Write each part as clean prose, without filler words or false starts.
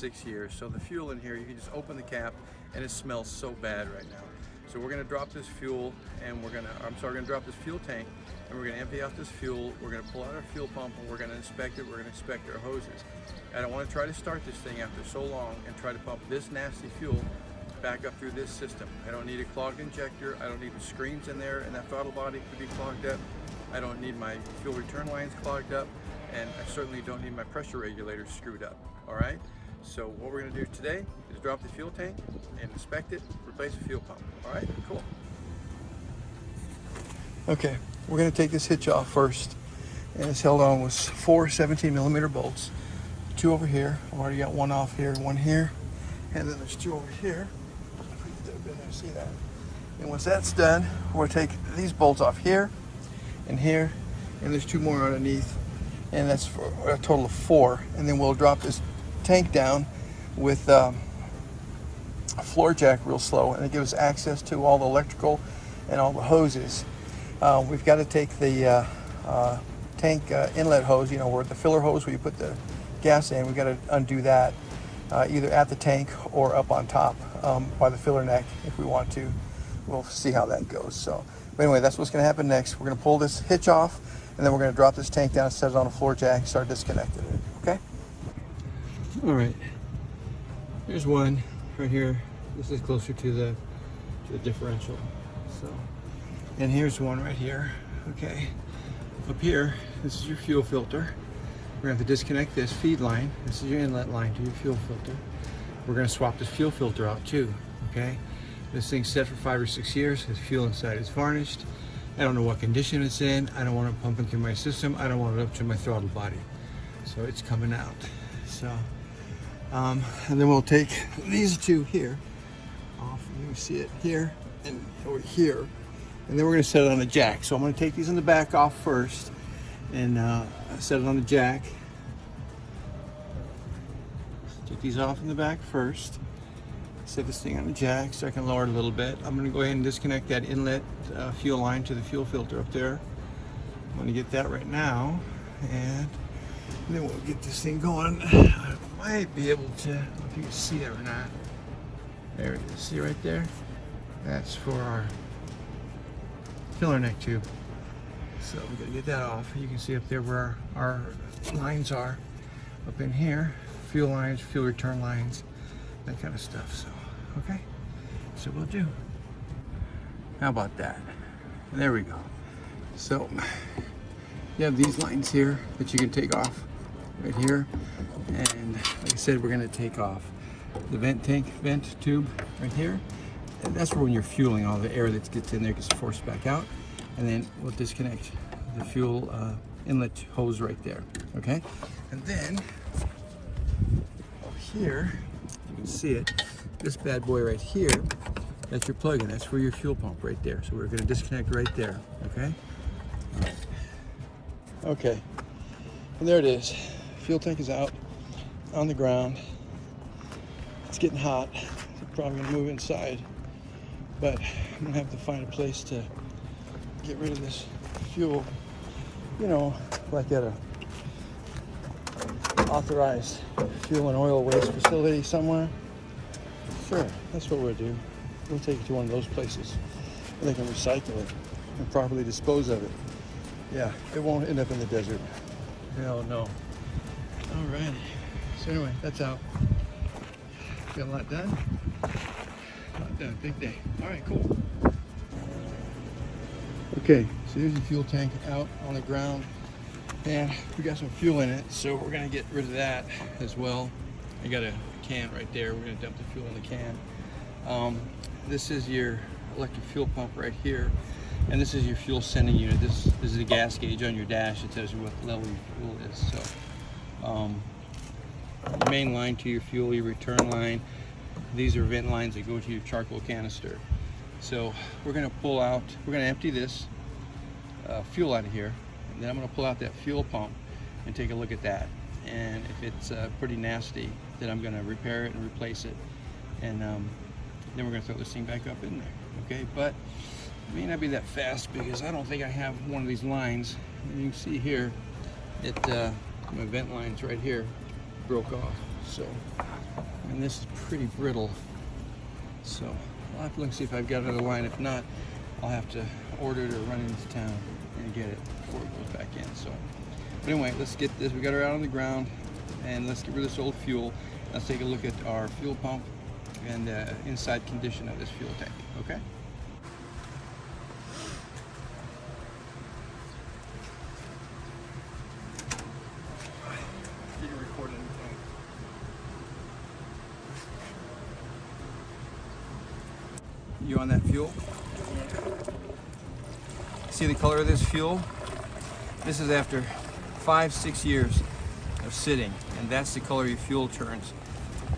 6 years. So the fuel in here, you can just open the cap and it smells so bad right now. So we're gonna drop this fuel and we're gonna drop this fuel tank and we're gonna empty out this fuel. We're gonna pull out our fuel pump and we're gonna inspect it. We're gonna inspect our hoses. I don't wanna try to start this thing after so long and try to pump this nasty fuel back up through this system. I don't need a clogged injector. I don't need the screens in there and that throttle body to be clogged up. I don't need my fuel return lines clogged up, and I certainly don't need my pressure regulators screwed up, all right? So what we're gonna do today is drop the fuel tank and inspect it, replace the fuel pump, all right? Cool. Okay, we're gonna take this hitch off first, and it's held on with 4 17mm bolts, 2 over here. I've already got 1 off here, 1 here, and then there's 2 over here. See that? And once that's done, we'll take these bolts off here and here, and there's 2 more underneath, and that's for a total of 4. And then we'll drop this tank down with a floor jack real slow, and it gives us access to all the electrical and all the hoses. We've got to take the tank inlet hose, you know, where the filler hose where you put the gas in. We've got to undo that either at the tank or up on top by the filler neck if we want to. We'll see how that goes. So, but anyway, that's what's going to happen next. We're going to pull this hitch off, and then we're going to drop this tank down, set it on a floor jack, start disconnecting it. Okay? All right. Here's one right here. This is closer to the differential. So, and here's one right here. Okay. Up here, this is your fuel filter. We're going to have to disconnect this feed line. This is your inlet line to your fuel filter. We're going to swap this fuel filter out too. Okay. This thing's set for 5 or 6 years. This fuel inside is varnished. I don't know what condition it's in. I don't want it pumping through my system. I don't want it up to my throttle body. So it's coming out. So, and then we'll take these 2 here off. You can see it here and over here. And then we're going to set it on a jack. So I'm going to take these in the back off first and set it on the jack. Take these off in the back first. Set this thing on the jack so I can lower it a little bit. I'm going to go ahead and disconnect that inlet fuel line to the fuel filter up there. I'm going to get that right now, and then we'll get this thing going. I might be able to, I don't know if you can see it or not. There it is. See right there? That's for our filler neck tube. So we got to get that off. You can see up there where our lines are up in here. Fuel lines, fuel return lines, that kind of stuff. So, okay, so we'll do. How about that? And there we go. So you have these lines here that you can take off right here. And like I said, we're gonna take off the vent tube right here. And that's for when you're fueling, all the air that gets in there gets forced back out. And then we'll disconnect the fuel inlet hose right there, okay? And then here, you can see it, this bad boy right here, that's your plug-in. That's for your fuel pump right there. So we're going to disconnect right there, okay? All right. Okay, and there it is. Fuel tank is out on the ground. It's getting hot. I'm probably going to move inside, but I'm going to have to find a place to get rid of this fuel, you know, like at a authorized fuel and oil waste facility somewhere. Sure, that's what we'll do. We'll take it to one of those places where they can recycle it and properly dispose of it. Yeah, it won't end up in the desert. Hell no. Alrighty. So anyway, that's out. Got a lot done. Lot done. Big day. Alright, cool. Okay, so here's the fuel tank out on the ground. And we got some fuel in it, so we're gonna get rid of that as well. I got a can right there. We're gonna dump the fuel in the can. This is your electric fuel pump right here, and this is your fuel sending unit. This is the gas gauge on your dash. It tells you what level your fuel is. So, your main line to your fuel, your return line. These are vent lines that go to your charcoal canister. So we're gonna pull out. We're gonna empty this fuel out of here. And then I'm going to pull out that fuel pump and take a look at that. And if it's pretty nasty, then I'm going to repair it and replace it. And then we're going to throw this thing back up in there. Okay, but it may not be that fast because I don't think I have one of these lines. And you can see here that my vent lines right here broke off. So, and this is pretty brittle. So I'll have to look and see if I've got another line. If not, I'll have to order it or run into town and get it before it goes back in. So, but anyway, let's get this. We got her out on the ground, and let's get rid of this old fuel. Let's take a look at our fuel pump and inside condition of this fuel tank. Okay. Didn't record anything. You on that fuel? See the color of this fuel? This is after 5-6 years of sitting, and that's the color your fuel turns.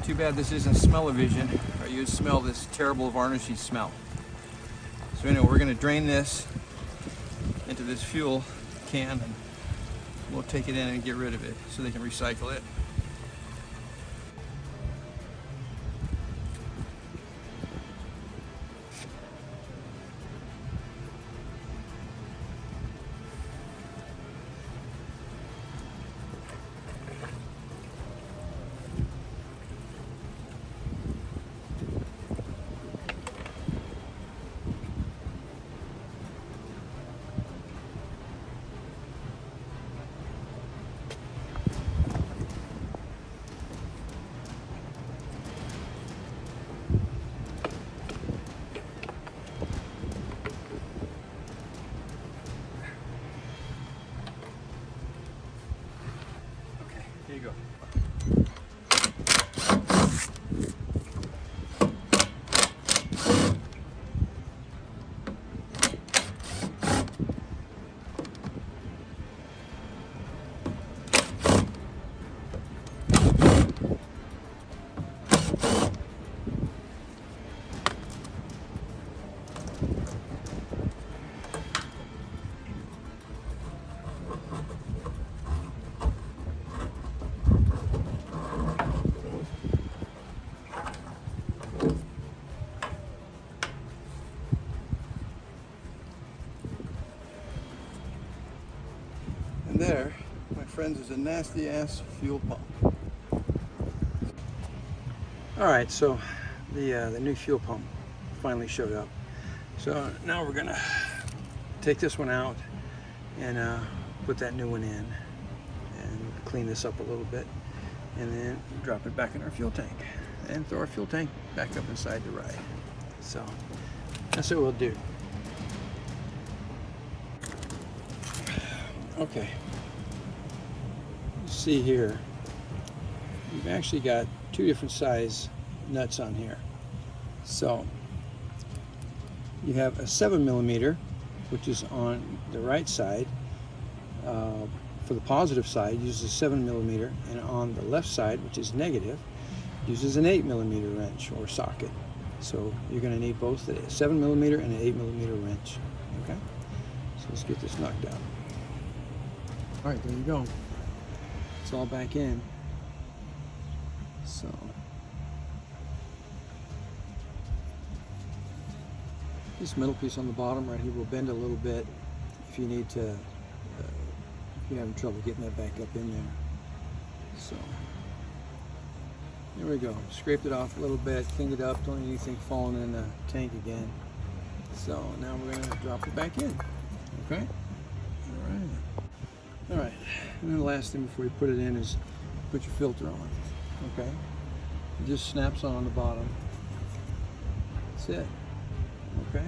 Too bad this isn't smell-o-vision, or you'd smell this terrible varnishy smell. So anyway, we're going to drain this into this fuel can, and we'll take it in and get rid of it so they can recycle it. Here you go. And there, my friends, is a nasty ass fuel pump. All right, so the new fuel pump finally showed up. So now we're gonna take this one out and put that new one in and clean this up a little bit, and then drop it back in our fuel tank and throw our fuel tank back up inside the ride. So that's what we'll do. Okay, you see here, you've actually got two different size nuts on here. So you have a 7mm, which is on the right side. For the positive side, uses a 7mm, and on the left side, which is negative, uses an 8mm wrench or socket. So you're going to need both a 7mm and an 8mm wrench. Okay, so let's get this knocked out. All right, there you go. It's all back in. So this middle piece on the bottom right here will bend a little bit if you need to, if you're having trouble getting that back up in there. So there we go. Scraped it off a little bit, cleaned it up, don't need anything falling in the tank again. So now we're gonna drop it back in. Okay? All right, and then the last thing before you put it in is put your filter on. Okay? It just snaps on the bottom. That's it. Okay?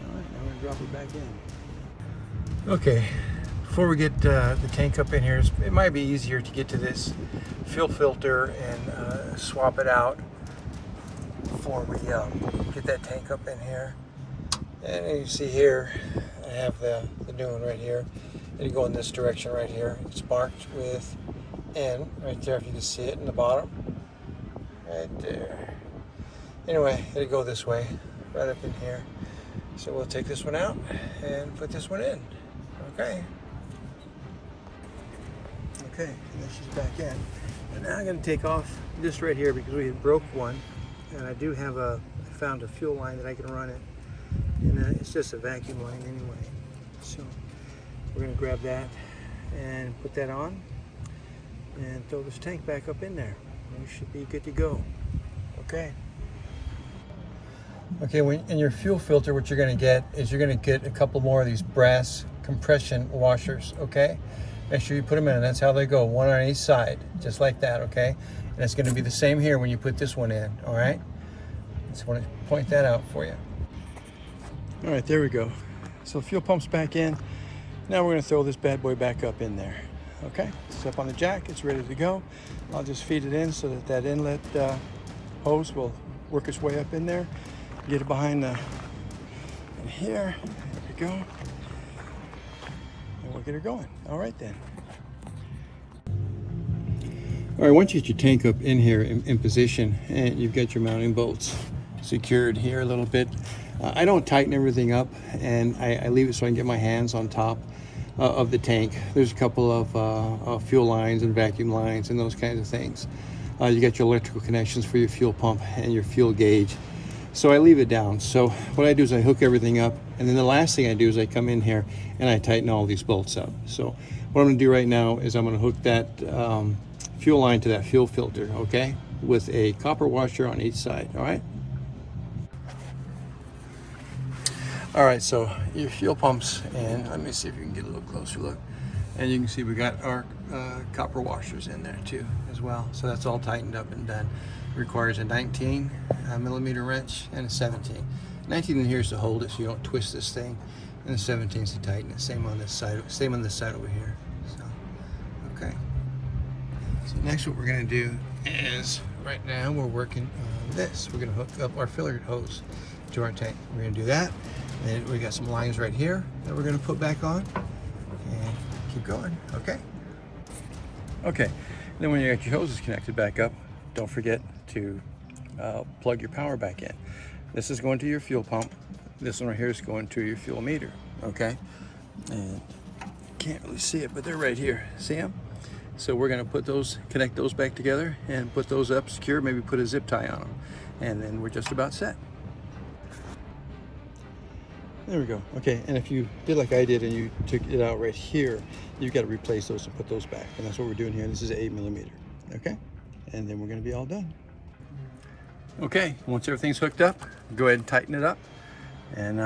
All right, now we're gonna drop it back in. Okay, before we get the tank up in here, it might be easier to get to this fuel filter and swap it out before we get that tank up in here. And you see here, I have the new one right here. It'll go in this direction right here. It's marked with N right there, if you can see it in the bottom. Right there. Anyway, it'll go this way, right up in here. So we'll take this one out and put this one in. Okay. Okay, and then she's back in. And now I'm going to take off this right here because we had broke one. And I do have I found a fuel line that I can run it. And it's just a vacuum line anyway. So we're going to grab that and put that on. and throw this tank back up in there. You should be good to go. Okay. Okay, in your fuel filter, what you're going to get is you're going to get a couple more of these brass compression washers, okay? Make sure you put them in, and that's how they go, one on each side, just like that, okay? And it's going to be the same here when you put this one in, all right? Just want to point that out for you. All right, there we go. So fuel pump's back in. Now we're going to throw this bad boy back up in there, okay? It's up on the jack, it's ready to go. I'll just feed it in so that that inlet hose will work its way up in there. Get it behind the, in here, there we go. And we'll get her going. All right then. All right, once you get your tank up in here in position and you've got your mounting bolts secured here a little bit, I don't tighten everything up, and I leave it so I can get my hands on top of the tank. There's a couple of fuel lines and vacuum lines and those kinds of things. You got your electrical connections for your fuel pump and your fuel gauge. So I leave it down. So what I do is I hook everything up, and then the last thing I do is I come in here and I tighten all these bolts up. So what I'm gonna do right now is I'm gonna hook that fuel line to that fuel filter, okay? With a copper washer on each side, all right? All right, so your fuel pump's in. Let me see if you can get a little closer look. And you can see we got our copper washers in there too as well. So that's all tightened up and done. Requires a 19 millimeter wrench and a 17. 19 in here is to hold it so you don't twist this thing, and the 17 is to tighten it. Same on this side. Same on this side over here. So, okay. So next, what we're going to do is right now we're working on this. We're going to hook up our filler hose to our tank. We're going to do that, and we got some lines right here that we're going to put back on, and keep going. Okay. Okay. And then when you got your hoses connected back up, don't forget to plug your power back in. This is going to your fuel pump. This one right here is going to your fuel meter, okay? And can't really see it, but they're right here. See them? So we're gonna put those, connect those back together and put those up secure, maybe put a zip tie on them. And then we're just about set. There we go. Okay, and if you did like I did and you took it out right here, you've got to replace those and put those back. And that's what we're doing here. This is 8 millimeter, okay? And then we're going to be all done. Okay, once everything's hooked up, go ahead and tighten it up, and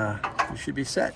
you should be set.